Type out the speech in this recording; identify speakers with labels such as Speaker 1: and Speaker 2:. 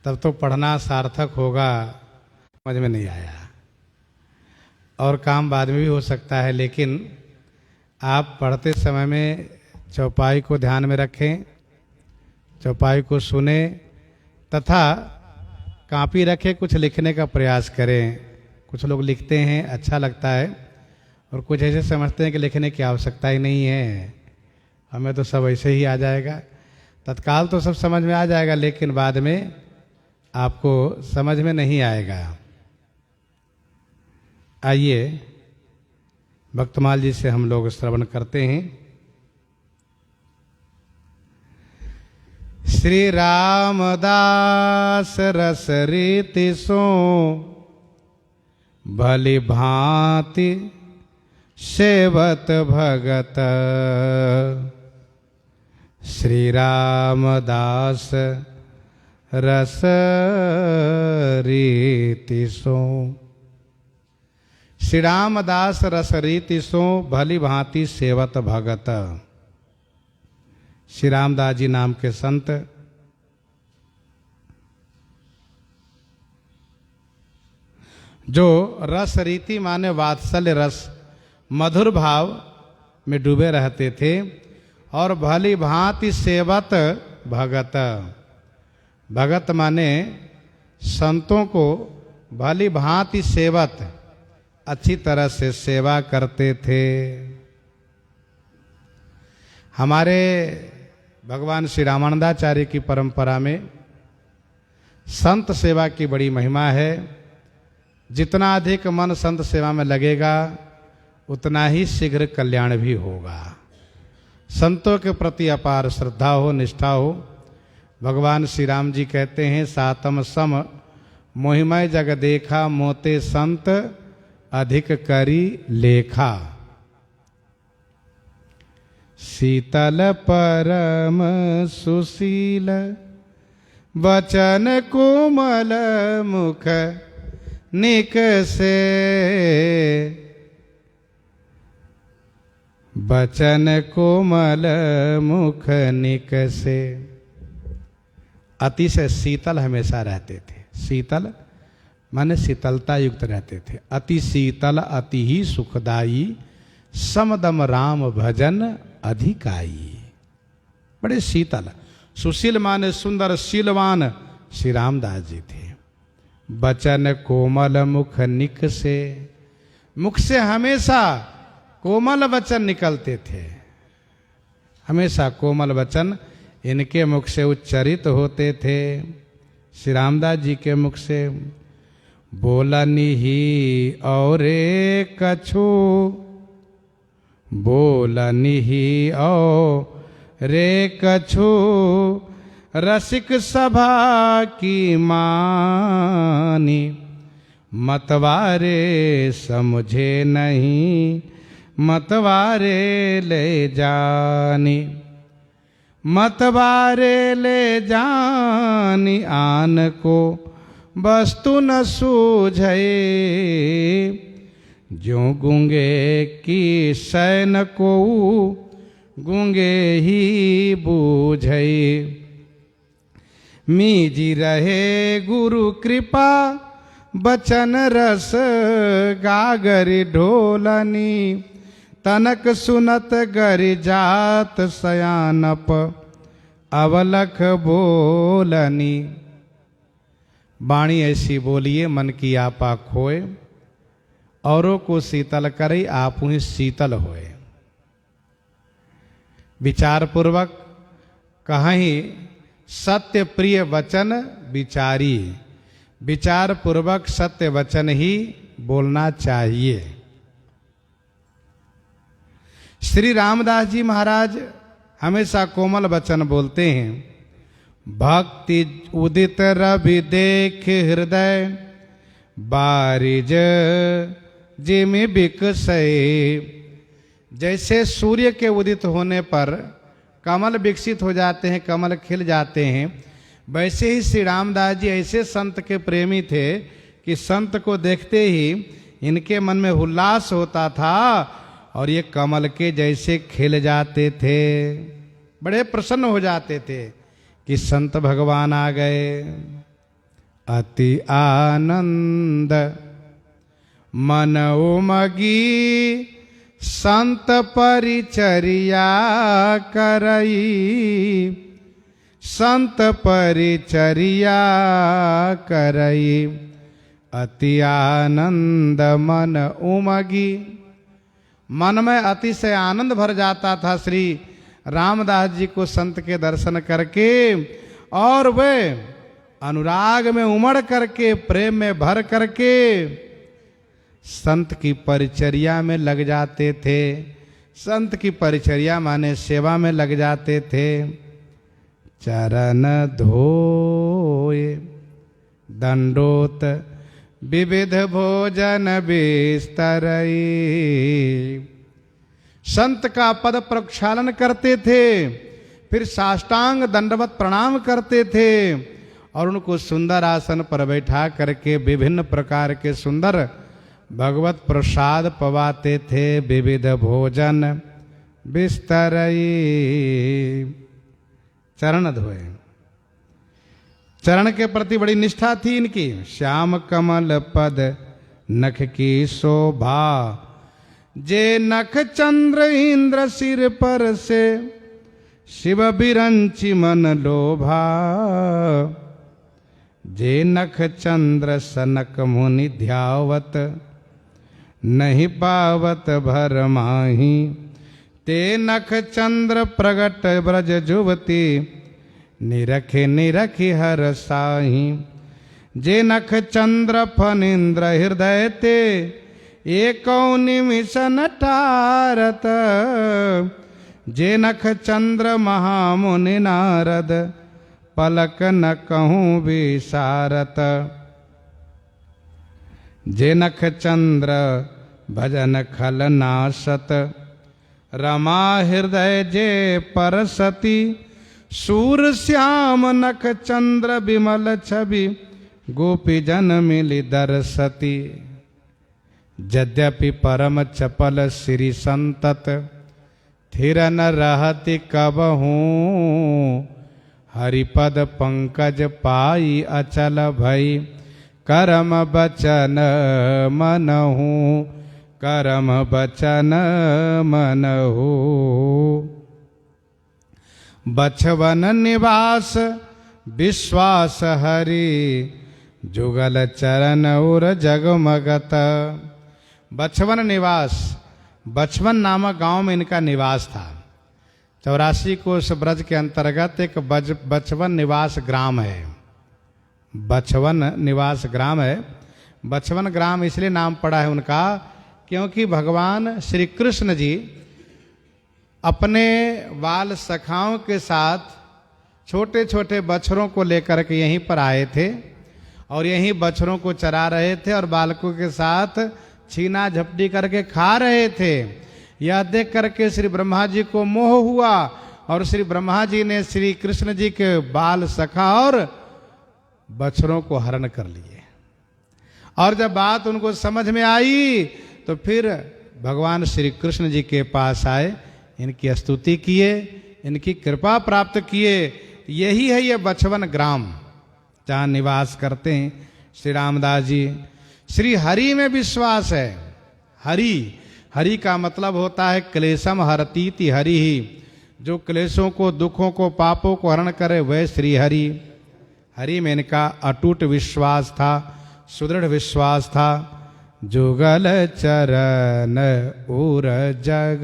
Speaker 1: तब तो पढ़ना सार्थक होगा, समझ में नहीं आया। और काम बाद में भी हो सकता है, लेकिन आप पढ़ते समय में चौपाई को ध्यान में रखें, चौपाई को सुने तथा कॉपी रखें, कुछ लिखने का प्रयास करें। कुछ लोग लिखते हैं, अच्छा लगता है, और कुछ ऐसे समझते हैं कि लिखने की आवश्यकता ही नहीं है, हमें तो सब ऐसे ही आ जाएगा। तत्काल तो सब समझ में आ जाएगा, लेकिन बाद में आपको समझ में नहीं आएगा। आइए भक्तमाल जी से हम लोग श्रवण करते हैं। श्री रामदास रस रीति सो भली भांति सेवत भगत। श्री रामदास रस रीति सो। श्री रामदास रस रीति सो भली भांति सेवत भगत। श्री रामदास जी नाम के संत जो रस रीति माने वात्सल्य रस, मधुर भाव में डूबे रहते थे, और भली भांति सेवत भगत। भगत माने संतों को भली भांति सेवत, अच्छी तरह से सेवा करते थे। हमारे भगवान श्री रामानंदाचार्य की परंपरा में संत सेवा की बड़ी महिमा है। जितना अधिक मन संत सेवा में लगेगा उतना ही शीघ्र कल्याण भी होगा। संतों के प्रति अपार श्रद्धा हो, निष्ठा हो। भगवान श्री राम जी कहते हैं, सातम सम मोहिमय जग देखा, मोते संत अधिक करी लेखा। शीतल परम सुशील वचन कोमल मुख निकसे। वचन कोमल मुख निकसे। अतिशय शीतल हमेशा रहते थे। शीतल माने शीतलता युक्त रहते थे। अति शीतल अति ही सुखदाई, समदम राम भजन अधिकाई। बड़े शीतल। सुशील माने सुंदर, शीलवान श्री रामदास जी थे। वचन कोमल मुख निक से, मुख से हमेशा कोमल वचन निकलते थे। हमेशा कोमल वचन इनके मुख से उच्चरित होते थे। श्री रामदास जी के मुख से बोलनी ही और कछु, बोलनी ही और कछु, रसिक सभा की मानी, मतवारे समझे नहीं, मतवारे ले जानी। मतवारे ले जानी आन को वस्तु न सूझे, जो गूंगे की शयन को गूंगे ही बूझे। मीजी रहे गुरु कृपा, बचन रस गागरी ढोलनी, तनक सुनत गरि जात सयानप, अवलख बोलनी। वाणी ऐसी बोलिए मन की आपा खोए, औरों को शीतल करे आप ही शीतल होए। विचार पूर्वक कहीं सत्य प्रिय वचन विचारी, विचार पूर्वक सत्य वचन ही बोलना चाहिए। श्री रामदास जी महाराज हमेशा कोमल वचन बोलते हैं। भक्ति उदित रवि देख हृदय, बारिज जिमि बिकसै। जैसे सूर्य के उदित होने पर कमल विकसित हो जाते हैं, कमल खिल जाते हैं, वैसे ही श्री रामदास जी ऐसे संत के प्रेमी थे कि संत को देखते ही इनके मन में उल्लास होता था और ये कमल के जैसे खिल जाते थे। बड़े प्रसन्न हो जाते थे कि संत भगवान आ गए। अति आनंद मन उमगी संत परिचर्या करई, संत परिचर्या करई अति आनंद मन उमगी। मन में अतिशय आनंद भर जाता था श्री रामदास जी को संत के दर्शन करके, और वे अनुराग में उमड़ करके प्रेम में भर करके संत की परिचर्या में लग जाते थे। संत की परिचर्या माने सेवा में लग जाते थे। चरण धोए दंडोत विविध भोजन बिस्तरई, संत का पद प्रक्षालन करते थे, फिर साष्टांग दंडवत प्रणाम करते थे और उनको सुंदर आसन पर बैठा करके विभिन्न प्रकार के सुंदर भगवत प्रसाद पवाते थे। विविध भोजन बिस्तरई, चरण धोए, चरण के प्रति बड़ी निष्ठा थी इनकी। श्याम कमल पद नख की शोभा, जे नख चंद्र इंद्र सिर पर से, शिव बिरंची मन लोभा। जे नख चंद्र सनक मुनि ध्यावत, नहीं पावत भर माही। ते नख चंद्र प्रगट ब्रज जुवती, निरखे निरखि हर साही। जे नख चंद्र फनिंद्र हृदय ते, एको निमिष नटारत। जे नख चंद्र महामुनि नारद, पलक न कहूँ विसारत। जे नख चंद्र भजन खल नाशत, रमा हृदय जे परसती। सूर श्याम नख चंद्र विमल छवि, गोपी जन मिली दर्शती। यद्यपि परम चपल श्री संतत, थिर न रहति कबहूँ। हरिपद पंकज पाई अचल भई, करम बचन मनहु। करम बचन मनहु। बछवन निवास विश्वास हरि, जुगल चरण उर जगमगत। बछवन निवास, बछवन नामक गांव में इनका निवास था। 84 कोष ब्रज के अंतर्गत एक बछवन निवास ग्राम है। बछवन निवास ग्राम है। बछवन ग्राम इसलिए नाम पड़ा है उनका क्योंकि भगवान श्री कृष्ण जी अपने बाल सखाओं के साथ छोटे छोटे बछड़ों को लेकर के यहीं पर आए थे और यहीं बछड़ों को चरा रहे थे और बालकों के साथ छीना झपटी करके खा रहे थे। यह देख करके श्री ब्रह्मा जी को मोह हुआ और श्री ब्रह्मा जी ने श्री कृष्ण जी के बाल सखा और बछड़ों को हरण कर लिए। और जब बात उनको समझ में आई तो फिर भगवान श्री कृष्ण जी के पास आए, इनकी स्तुति किए, इनकी कृपा प्राप्त किए। यही है ये बछवन ग्राम जहाँ निवास करते हैं श्री रामदास जी। श्री हरि में विश्वास है। हरि, हरि का मतलब होता है क्लेशम हरतीति हरि ही, जो क्लेशों को, दुखों को, पापों को हरण करे वह श्री हरि। हरि में इनका अटूट विश्वास था, सुदृढ़ विश्वास था। जुगल चरण उर जग